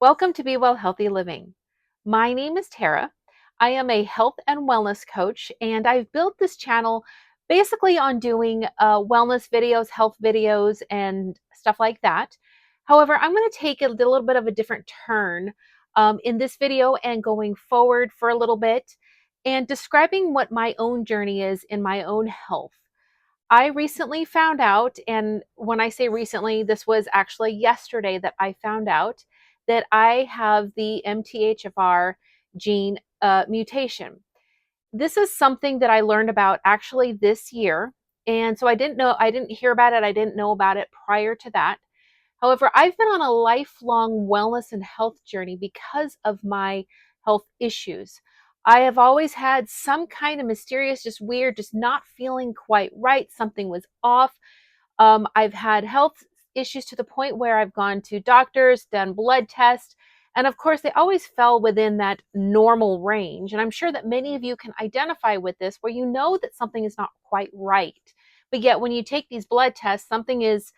Welcome to Be Well Healthy Living. My name is Tara. I am a health and wellness coach, and I've built this channel basically on doing wellness videos, health videos, and stuff like that. However, I'm going to take a little bit of a different turn in this video and going forward for a little bit and describing what my own journey is in my own health. I recently found out, and when I say recently, this was actually yesterday that I found out that I have the MTHFR gene mutation. This is something that I learned about actually this year. And so I didn't hear about it, I didn't know about it prior to that. However, I've been on a lifelong wellness and health journey because of my health issues. I have always had some kind of mysterious, just weird, just not feeling quite right. Something was off. I've had health issues to the point where I've gone to doctors, done blood tests, and of course, they always fell within that normal range. And I'm sure that many of you can identify with this, where you know that something is not quite right. But yet, when you take these blood tests, something is,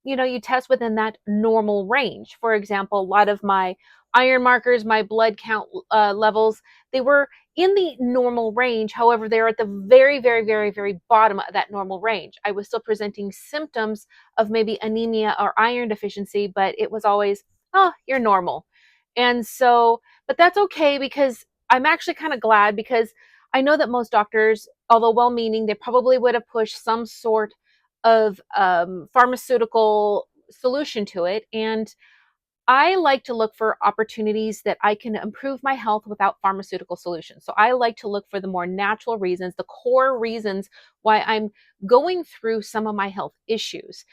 you test within that normal range. For example, a lot of my iron markers, my blood count levels, they were in the normal range. However, they're at the very, very, very, very bottom of that normal range. I was still presenting symptoms of maybe anemia or iron deficiency, but it was always, oh, you're normal. And so, but that's okay, because I'm actually kind of glad, because I know that most doctors, although well meaning, they probably would have pushed some sort of pharmaceutical solution to it. And I like to look for opportunities that I can improve my health without pharmaceutical solutions. So I like to look for the more natural reasons, the core reasons why I'm going through some of my health issues.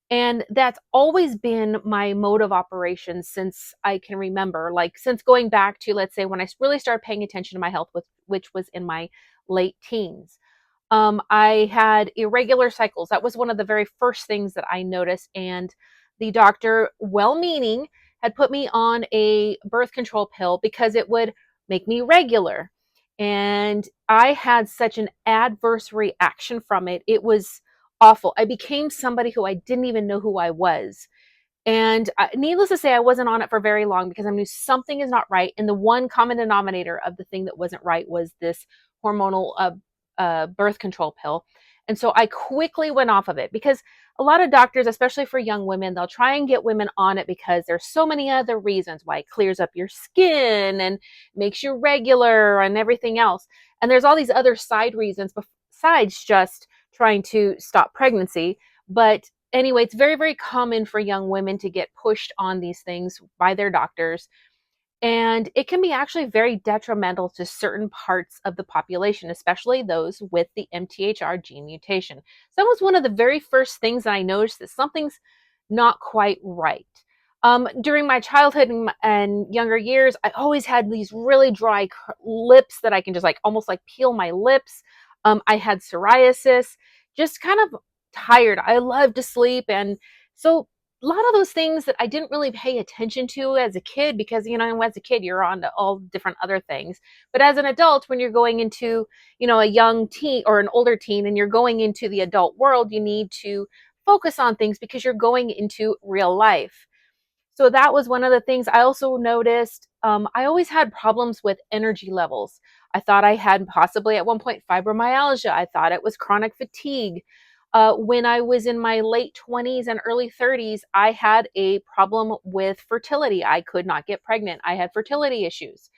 And that's always been my mode of operation since I can remember, like since going back to, let's say, when I really started paying attention to my health, which was in my late teens. I had irregular cycles. That was one of the very first things that I noticed. And the doctor, well meaning, had put me on a birth control pill because it would make me regular. And I had such an adverse reaction from it. It was awful. I became somebody who I didn't even know who I was. And needless to say, I wasn't on it for very long because I knew something is not right. And the one common denominator of the thing that wasn't right was this hormonal birth control pill. And so I quickly went off of it, because a lot of doctors, especially for young women, they'll try and get women on it because there's so many other reasons why it clears up your skin and makes you regular and everything else. And there's all these other side reasons besides just trying to stop pregnancy. But anyway, it's very, very common for young women to get pushed on these things by their doctors. And it can be actually very detrimental to certain parts of the population, especially those with the MTHR gene mutation. So that was one of the very first things that I noticed, that something's not quite right. During my childhood and younger years, I always had these really dry lips that I can just like almost like peel my lips. I had psoriasis, just kind of tired. I love to sleep. And so a lot of those things that I didn't really pay attention to as a kid, because, as a kid, you're on to all different other things. But as an adult, when you're going into, a young teen or an older teen, and you're going into the adult world, you need to focus on things because you're going into real life. So that was one of the things I also noticed. I always had problems with energy levels. I thought I had possibly at one point fibromyalgia. I thought it was chronic fatigue. When I was in my late 20s and early 30s, I had a problem with fertility. I could not get pregnant. I had fertility issues.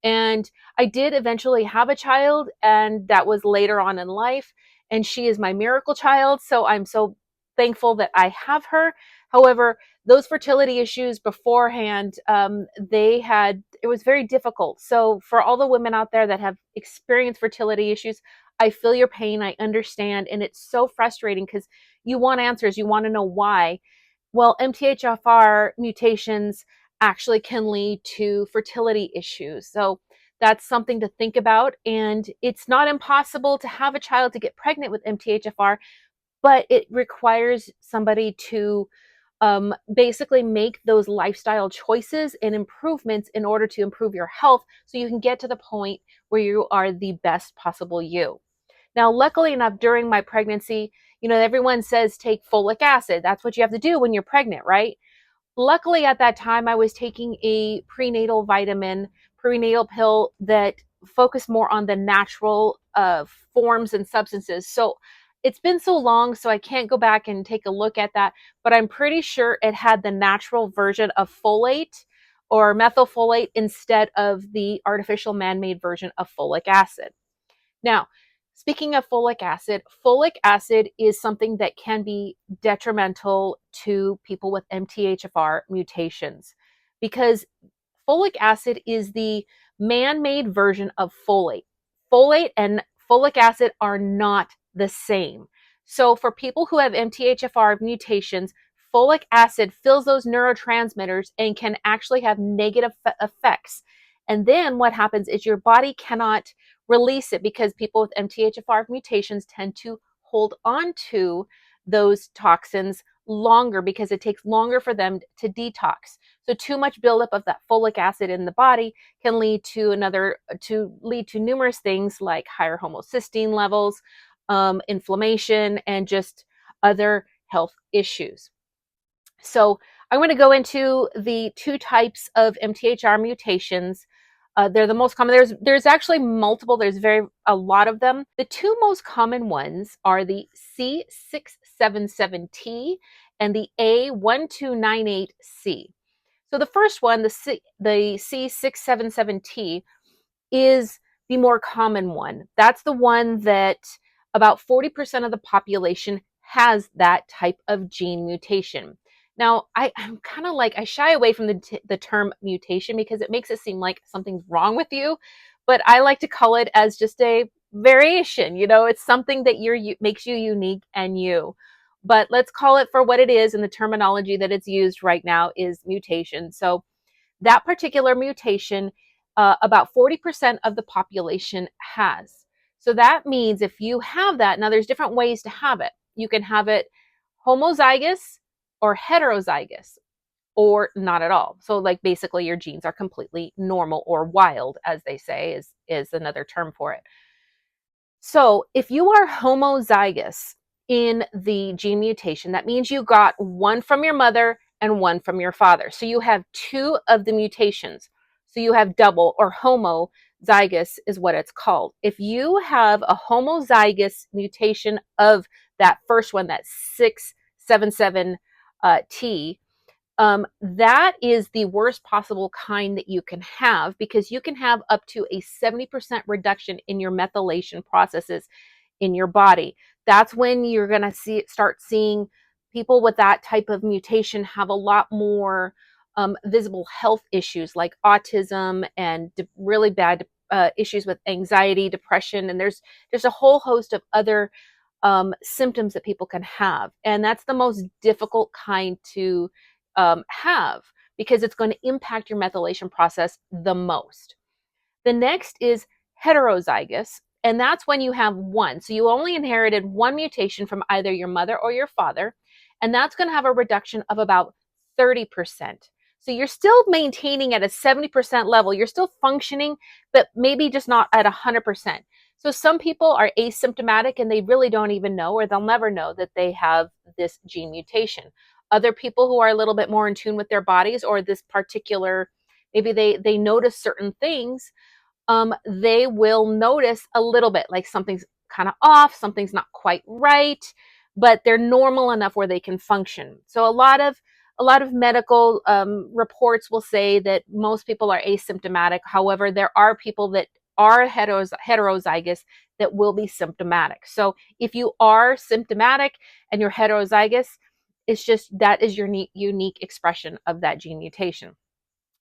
And I did eventually have a child, and that was later on in life. And she is my miracle child. So I'm so thankful that I have her. However, those fertility issues beforehand, it was very difficult. So for all the women out there that have experienced fertility issues, I feel your pain. I understand. And it's so frustrating because you want answers. You want to know why. Well, MTHFR mutations actually can lead to fertility issues. So that's something to think about. And it's not impossible to have a child, to get pregnant with MTHFR, but it requires somebody to basically make those lifestyle choices and improvements in order to improve your health, so you can get to the point where you are the best possible you. Now, luckily enough, during my pregnancy, everyone says take folic acid. That's what you have to do when you're pregnant, right? Luckily, at that time, I was taking a prenatal pill that focused more on the natural forms and substances. So it's been so long, so I can't go back and take a look at that, but I'm pretty sure it had the natural version of folate or methylfolate instead of the artificial man-made version of folic acid. Now, speaking of folic acid is something that can be detrimental to people with MTHFR mutations because folic acid is the man-made version of folate. Folate and folic acid are not the same. So for people who have MTHFR mutations, folic acid fills those neurotransmitters and can actually have negative effects. And then what happens is your body cannot release it because people with MTHFR mutations tend to hold on to those toxins longer because it takes longer for them to detox. So too much buildup of that folic acid in the body can lead to numerous things like higher homocysteine levels, inflammation, and just other health issues. So I'm going to go into the two types of MTHFR mutations. They're the most common. There's actually multiple. There's a lot of them. The two most common ones are the C677T and the A1298C. So the first one, the C677T, is the more common one. That's the one that about 40% of the population has that type of gene mutation. Now, I'm kind of like, I shy away from the term mutation because it makes it seem like something's wrong with you, but I like to call it as just a variation. You know, it's something that makes you unique and you. But let's call it for what it is, and the terminology that it's used right now is mutation. So that particular mutation, about 40% of the population has. So that means if you have that, now there's different ways to have it. You can have it homozygous or heterozygous or not at all. So like basically your genes are completely normal or wild, as they say, is another term for it. So if you are homozygous in the gene mutation, that means you got one from your mother and one from your father. So you have two of the mutations. So you have double or homozygous is what it's called. If you have a homozygous mutation of that first one, that 677T, that is the worst possible kind that you can have because you can have up to a 70% reduction in your methylation processes in your body. That's when you're going to start seeing people with that type of mutation have a lot more visible health issues like autism and really bad issues with anxiety, depression, and there's a whole host of other symptoms that people can have. And that's the most difficult kind to have because it's going to impact your methylation process the most. The next is heterozygous, and that's when you have one. So you only inherited one mutation from either your mother or your father, and that's going to have a reduction of about 30%. So you're still maintaining at a 70% level. You're still functioning, but maybe just not at 100%. So some people are asymptomatic and they really don't even know, or they'll never know that they have this gene mutation. Other people who are a little bit more in tune with their bodies or this particular, maybe they notice certain things, they will notice a little bit like something's kind of off, something's not quite right, but they're normal enough where they can function. So a lot of medical reports will say that most people are asymptomatic. However, there are people that are heterozygous that will be symptomatic. So if you are symptomatic and you're heterozygous, it's just that is your unique expression of that gene mutation.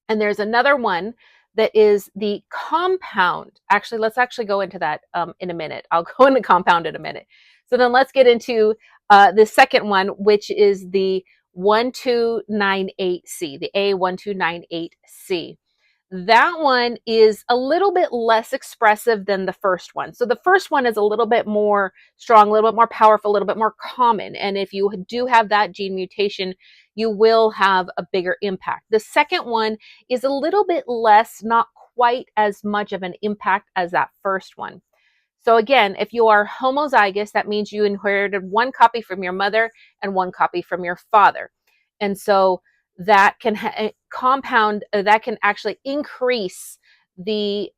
And there's another one that is the compound. Actually, let's go into that in a minute. I'll go into compound in a minute. So then let's get into the second one, which is the 1298C, the A1298C. That one is a little bit less expressive than the first one. So the first one is a little bit more strong, a little bit more powerful, a little bit more common. And if you do have that gene mutation, you will have a bigger impact. The second one is a little bit less, not quite as much of an impact as that first one. So again, if you are homozygous, that means you inherited one copy from your mother and one copy from your father. And so that can compound, that can actually increase the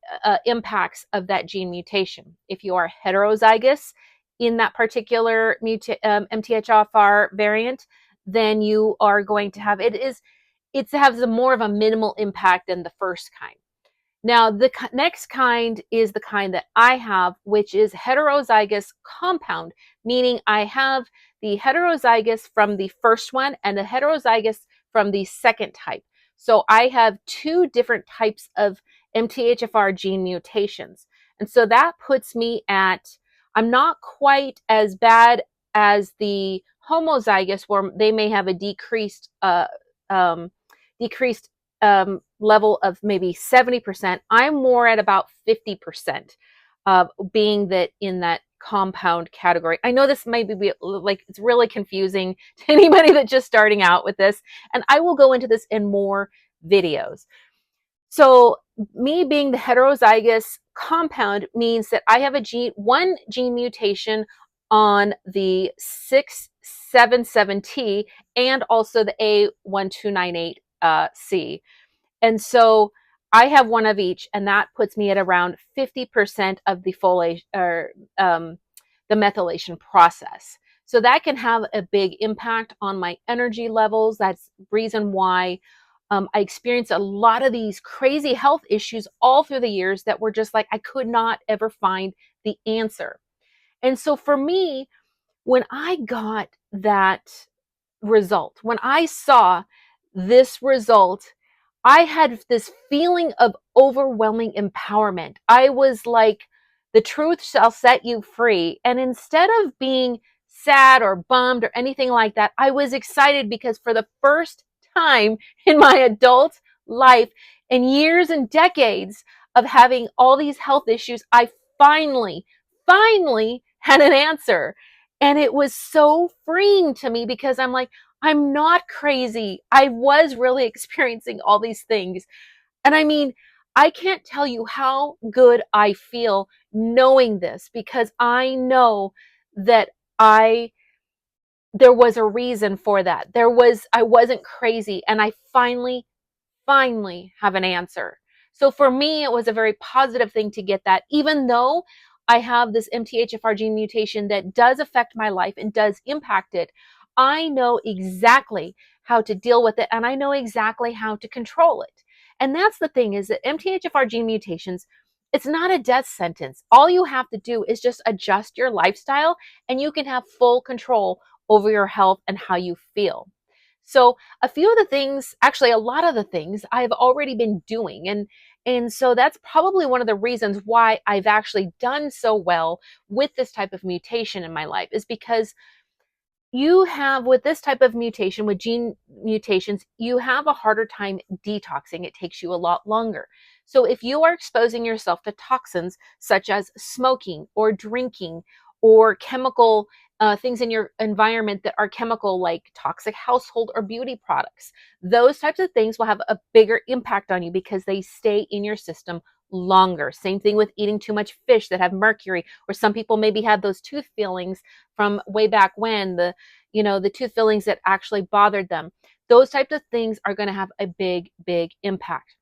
impacts of that gene mutation. If you are heterozygous in that particular MTHFR variant, then you are going to have, it has a more of a minimal impact than the first kind. Now, the next kind is the kind that I have, which is heterozygous compound, meaning I have the heterozygous from the first one and the heterozygous from the second type. So I have two different types of MTHFR gene mutations. And so that puts me at, I'm not quite as bad as the homozygous, where they may have a decreased level of maybe 70%. I'm more at about 50% of being that in that compound category. I know this may be like, it's really confusing to anybody that's just starting out with this, and I will go into this in more videos. So me being the heterozygous compound means that I have one gene mutation on the 677T and also the A1298C. And so I have one of each, and that puts me at around 50% of the folate, or the methylation process. So that can have a big impact on my energy levels. That's the reason why I experienced a lot of these crazy health issues all through the years that were just like, I could not ever find the answer. And so for me, when I got that result, when I saw this result, I had this feeling of overwhelming empowerment. I was like, the truth shall set you free. And instead of being sad or bummed or anything like that, I was excited because for the first time in my adult life, in years and decades of having all these health issues, I finally had an answer. And it was so freeing to me because I'm like, I'm not crazy. I was really experiencing all these things. And I mean, I can't tell you how good I feel knowing this, because I know that there was a reason for that. I wasn't crazy, and I finally have an answer. So for me, it was a very positive thing to get that, even though I have this MTHFR gene mutation that does affect my life and does impact it. I know exactly how to deal with it, and I know exactly how to control it. And that's the thing, is that MTHFR gene mutations, it's not a death sentence. All you have to do is just adjust your lifestyle, and you can have full control over your health and how you feel. So a few of the things, actually a lot of the things, I've already been doing. And so that's probably one of the reasons why I've actually done so well with this type of mutation in my life, is because you have, with this type of mutation, with gene mutations, you have a harder time detoxing. It takes you a lot longer. So if you are exposing yourself to toxins such as smoking or drinking or chemical things in your environment that are chemical, like toxic household or beauty products, those types of things will have a bigger impact on you because they stay in your system longer. Same thing with eating too much fish that have mercury, or some people maybe have those tooth fillings from way back when, the tooth fillings that actually bothered them. Those types of things are going to have a big impact.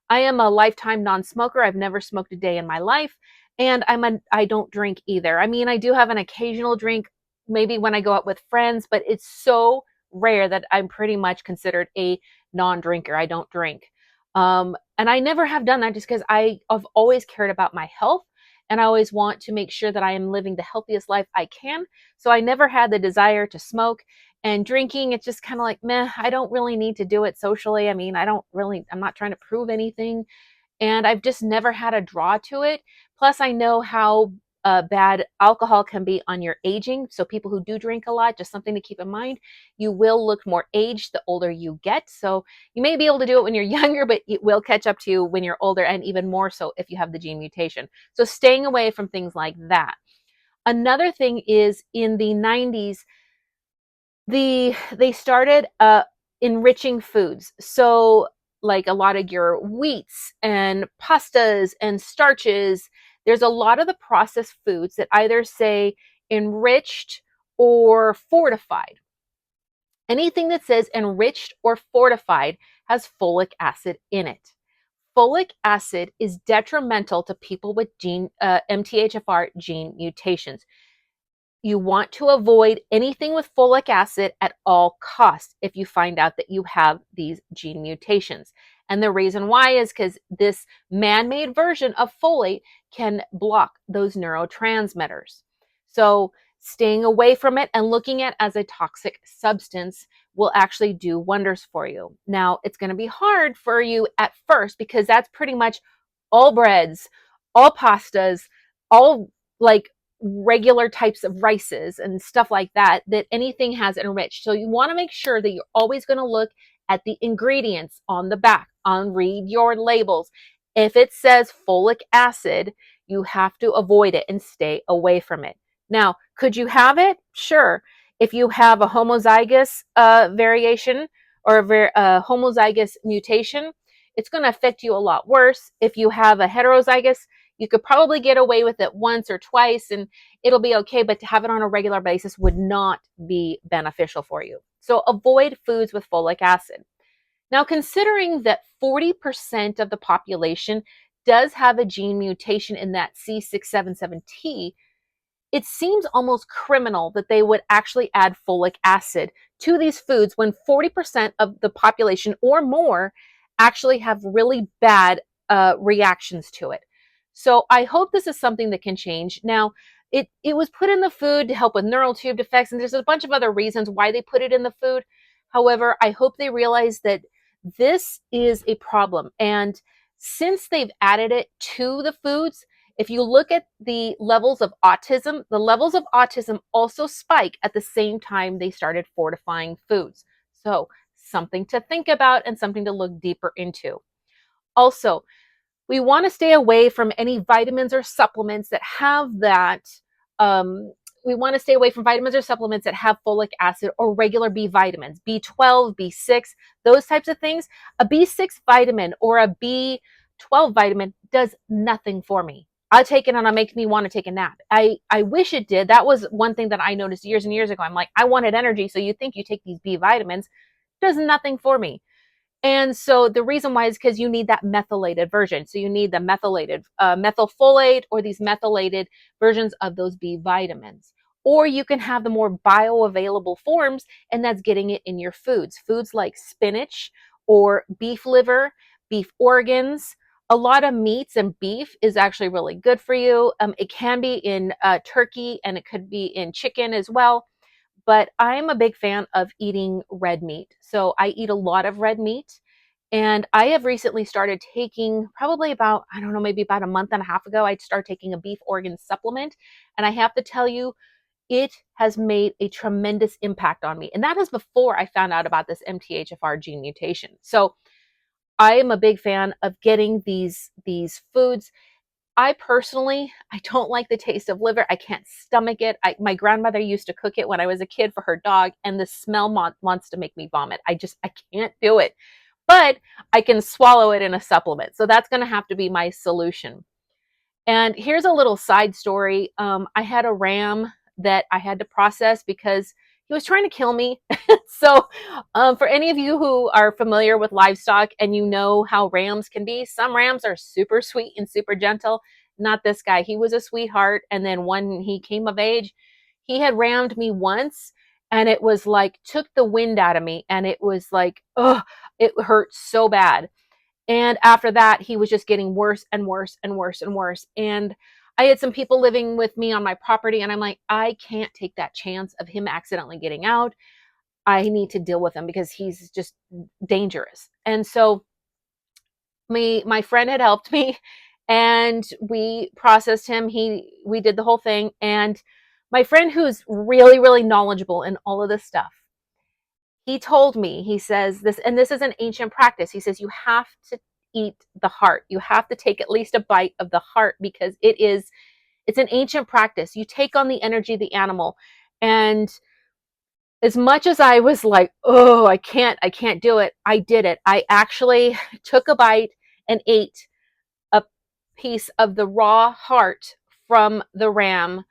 I am a lifetime non-smoker. I've never smoked a day in my life, and I don't drink either. I mean, I do have an occasional drink, maybe when I go out with friends, but it's so rare that I'm pretty much considered a non-drinker. I don't drink. And I never have done that, just because I've always cared about my health, and I always want to make sure that I am living the healthiest life I can. So I never had the desire to smoke. And drinking, it's just kind of like, meh, I don't really need to do it socially. I mean, I'm not trying to prove anything. And I've just never had a draw to it. Plus, I know how bad alcohol can be on your aging. So people who do drink a lot, just something to keep in mind, you will look more aged the older you get. So you may be able to do it when you're younger, but it will catch up to you when you're older, and even more so if you have the gene mutation. So staying away from things like that. Another thing is, in the 90s, they started enriching foods. So like a lot of your wheats and pastas and starches, there's a lot of the processed foods that either say enriched or fortified. Anything that says enriched or fortified has folic acid in it. Folic acid is detrimental to people with MTHFR gene mutations. You want to avoid anything with folic acid at all costs if you find out that you have these gene mutations. And the reason why is because this man-made version of folate can block those neurotransmitters. So staying away from it and looking at it as a toxic substance will actually do wonders for you. Now, it's going to be hard for you at first because that's pretty much all breads, all pastas, all like regular types of rices and stuff like that, that anything has enriched. So you want to make sure that you're always going to look at the ingredients on the back, read your labels. If it says folic acid, you have to avoid it and stay away from it. Now, could you have it? Sure. If you have a homozygous variation or a homozygous mutation, it's going to affect you a lot worse. If you have a heterozygous, you could probably get away with it once or twice and it'll be okay, but to have it on a regular basis would not be beneficial for you. So avoid foods with folic acid. Now, considering that 40% of the population does have a gene mutation in that C677T, it seems almost criminal that they would actually add folic acid to these foods when 40% of the population or more actually have really bad reactions to it. So I hope this is something that can change. Now, it was put in the food to help with neural tube defects, and there's a bunch of other reasons why they put it in the food. However, I hope they realize that this is a problem. And since they've added it to the foods, if you look at the levels of autism, the levels of autism also spike at the same time they started fortifying foods. So something to think about and something to look deeper into. Also, we want to stay away from any vitamins or supplements that have that. We want to stay away from vitamins or supplements that have folic acid or regular B vitamins, B12, B6, those types of things. A B6 vitamin or a B12 vitamin does nothing for me. I take it and it makes me want to take a nap. I wish it did. That was one thing that I noticed years and years ago. I'm like, I wanted energy. So you think you take these B vitamins, does nothing for me. And so the reason why is because you need that methylated version. So you need the methylated methylfolate or these methylated versions of those B vitamins. Or you can have the more bioavailable forms, and that's getting it in your foods. Foods like spinach or beef liver, beef organs. A lot of meats and beef is actually really good for you. It can be in turkey and it could be in chicken as well. But I'm a big fan of eating red meat. So I eat a lot of red meat. And I have recently started taking probably about, I don't know, maybe about a month and a half ago, I started taking a beef organ supplement. And I have to tell you, it has made a tremendous impact on me. And that is before I found out about this MTHFR gene mutation. So I am a big fan of getting these foods. I don't like the taste of liver. I can't stomach it. My grandmother used to cook it when I was a kid for her dog, and the smell wants to make me vomit. I can't do it. But I can swallow it in a supplement. So that's going to have to be my solution. And here's a little side story. I had a ram that I had to process because he was trying to kill me. So for any of you who are familiar with livestock and you know how rams can be, some rams are super sweet and super gentle. Not this guy. He was a sweetheart. And then when he came of age, he had rammed me once and it was like took the wind out of me. And it was like, oh, it hurt so bad. And after that, he was just getting worse and worse and worse and worse. And I had some people living with me on my property, and I'm like, I can't take that chance of him accidentally getting out. I need to deal with him because he's just dangerous. And so my friend had helped me and we processed him. We did the whole thing. And my friend, who's really, really knowledgeable in all of this stuff, he told me, he says this, and this is an ancient practice. He says, you have to eat the heart. You have to take at least a bite of the heart because it's an ancient practice. You take on the energy of the animal. And as much as I was like, oh, I can't do it, I did it. I actually took a bite and ate a piece of the raw heart from the ram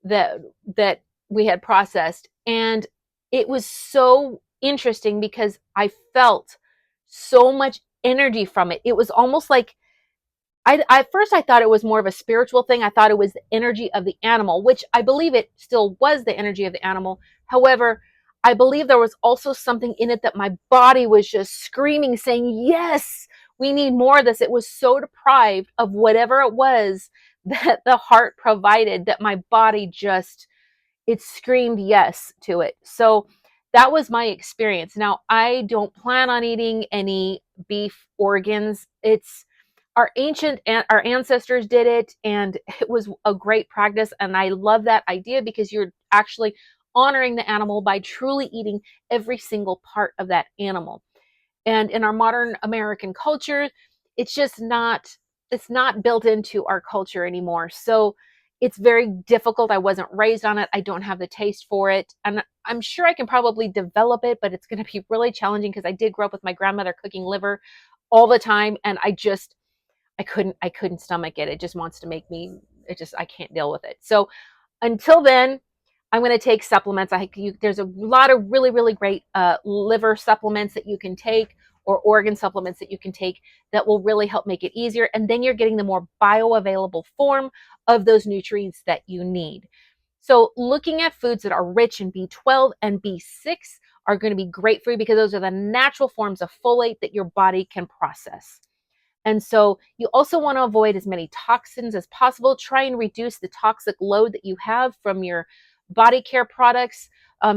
that we had processed. And it was so interesting because I felt so much energy from it. It was almost like at first I thought it was more of a spiritual thing. I thought it was the energy of the animal, which I believe it still was the energy of the animal. However, I believe there was also something in it that my body was just screaming, saying, yes, we need more of this. It was so deprived of whatever it was that the heart provided that my body just, it screamed yes to it. So that was my experience. Now, I don't plan on eating any beef organs. It's our ancestors did it, and it was a great practice. And I love that idea because you're actually honoring the animal by truly eating every single part of that animal. And in our modern American culture, it's just not, it's not built into our culture anymore. So it's very difficult. I wasn't raised on it. I don't have the taste for it. And I'm sure I can probably develop it, but it's going to be really challenging because I did grow up with my grandmother cooking liver all the time. And I couldn't stomach it. It just wants to make me, I can't deal with it. So until then, I'm going to take supplements. There's a lot of really, really great liver supplements that you can take, or organ supplements that you can take, that will really help make it easier. And then you're getting the more bioavailable form of those nutrients that you need. So looking at foods that are rich in B12 and B6 are going to be great for you because those are the natural forms of folate that your body can process. And so you also want to avoid as many toxins as possible. Try and reduce the toxic load that you have from your body care products.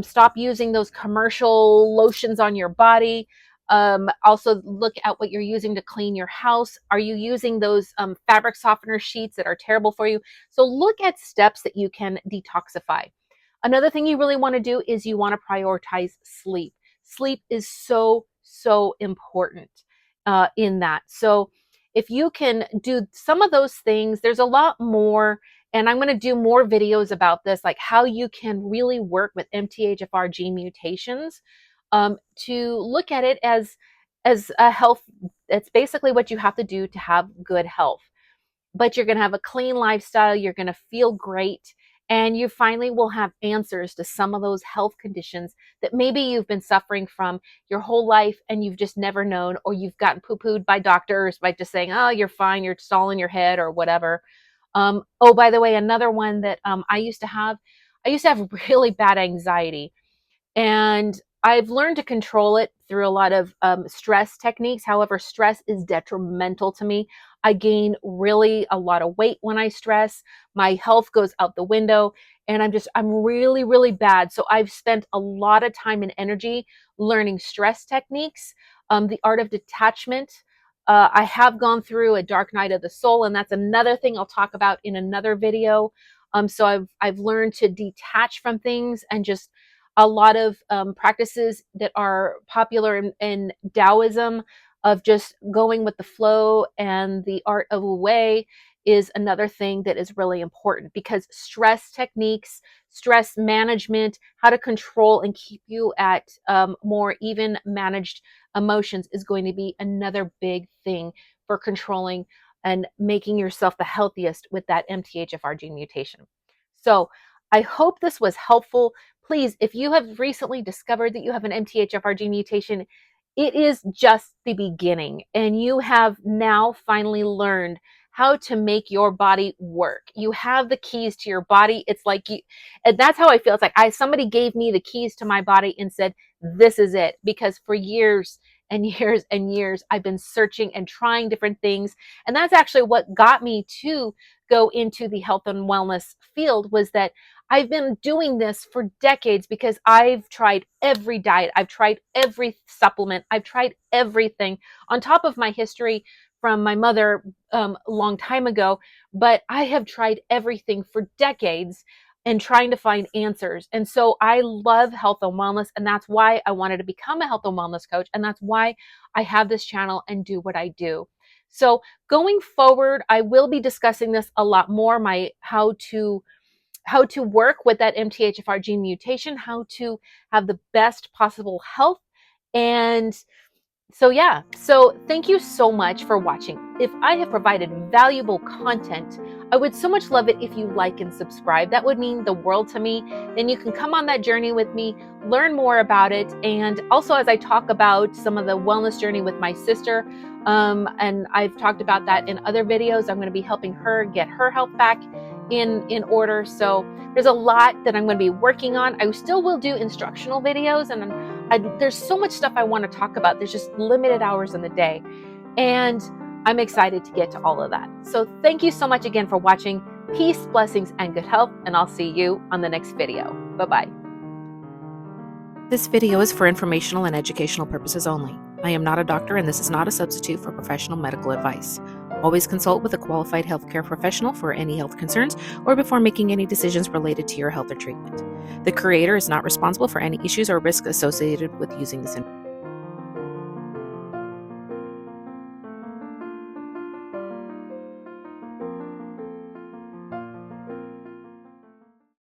Stop using those commercial lotions on your body. Also look at what you're using to clean your house. Are you using those fabric softener sheets that are terrible for you? So look at steps that you can detoxify. Another thing you really want to do is you want to prioritize sleep. Sleep is so, so important in that. So if you can do some of those things, there's a lot more. And I'm going to do more videos about this, like how you can really work with MTHFR gene mutations to look at it as a health. It's basically what you have to do to have good health. But you're going to have a clean lifestyle. You're going to feel great. And you finally will have answers to some of those health conditions that maybe you've been suffering from your whole life and you've just never known, or you've gotten poo-pooed by doctors by just saying, oh, you're fine, you're just all in your head or whatever. Oh, by the way, another one that I used to have really bad anxiety. And I've learned to control it through a lot of stress techniques. However, stress is detrimental to me. I gain really a lot of weight when I stress. My health goes out the window, and I'm really, really bad. So I've spent a lot of time and energy learning stress techniques, the art of detachment. I have gone through a dark night of the soul, and that's another thing I'll talk about in another video. So I've learned to detach from things, and just a lot of practices that are popular in Taoism, of just going with the flow, and the art of Wu Wei is another thing that is really important, because stress techniques, stress management, how to control and keep you at more even managed emotions is going to be another big thing for controlling and making yourself the healthiest with that MTHFR gene mutation. So I hope this was helpful. Please, if you have recently discovered that you have an MTHFR gene mutation, it is just the beginning, and you have now finally learned how to make your body work. You have the keys to your body. It's like you, and that's how I feel. It's like somebody gave me the keys to my body and said, this is it. Because for years and years and years, I've been searching and trying different things. And that's actually what got me to go into the health and wellness field, was that I've been doing this for decades, because I've tried every diet, I've tried every supplement, I've tried everything on top of my history from my mother a long time ago. But I have tried everything for decades and trying to find answers. And so I love health and wellness, and that's why I wanted to become a health and wellness coach, and that's why I have this channel and do what I do. So going forward, I will be discussing this a lot more, how to work with that MTHFR gene mutation, how to have the best possible health, and So thank you so much for watching. If I have provided valuable content, I would so much love it if you like and subscribe. That would mean the world to me. Then you can come on that journey with me, learn more about it. And also, as I talk about some of the wellness journey with my sister, and I've talked about that in other videos, I'm going to be helping her get her health back in order. So there's a lot that I'm going to be working on. I still will do instructional videos, and there's so much stuff I want to talk about. There's just limited hours in the day, and I'm excited to get to all of that. So thank you so much again for watching. Peace, blessings, and good health, and I'll see you on the next video. Bye-bye. This video is for informational and educational purposes only. I am not a doctor, and this is not a substitute for professional medical advice. Always consult with a qualified healthcare professional for any health concerns or before making any decisions related to your health or treatment. The creator is not responsible for any issues or risks associated with using this information.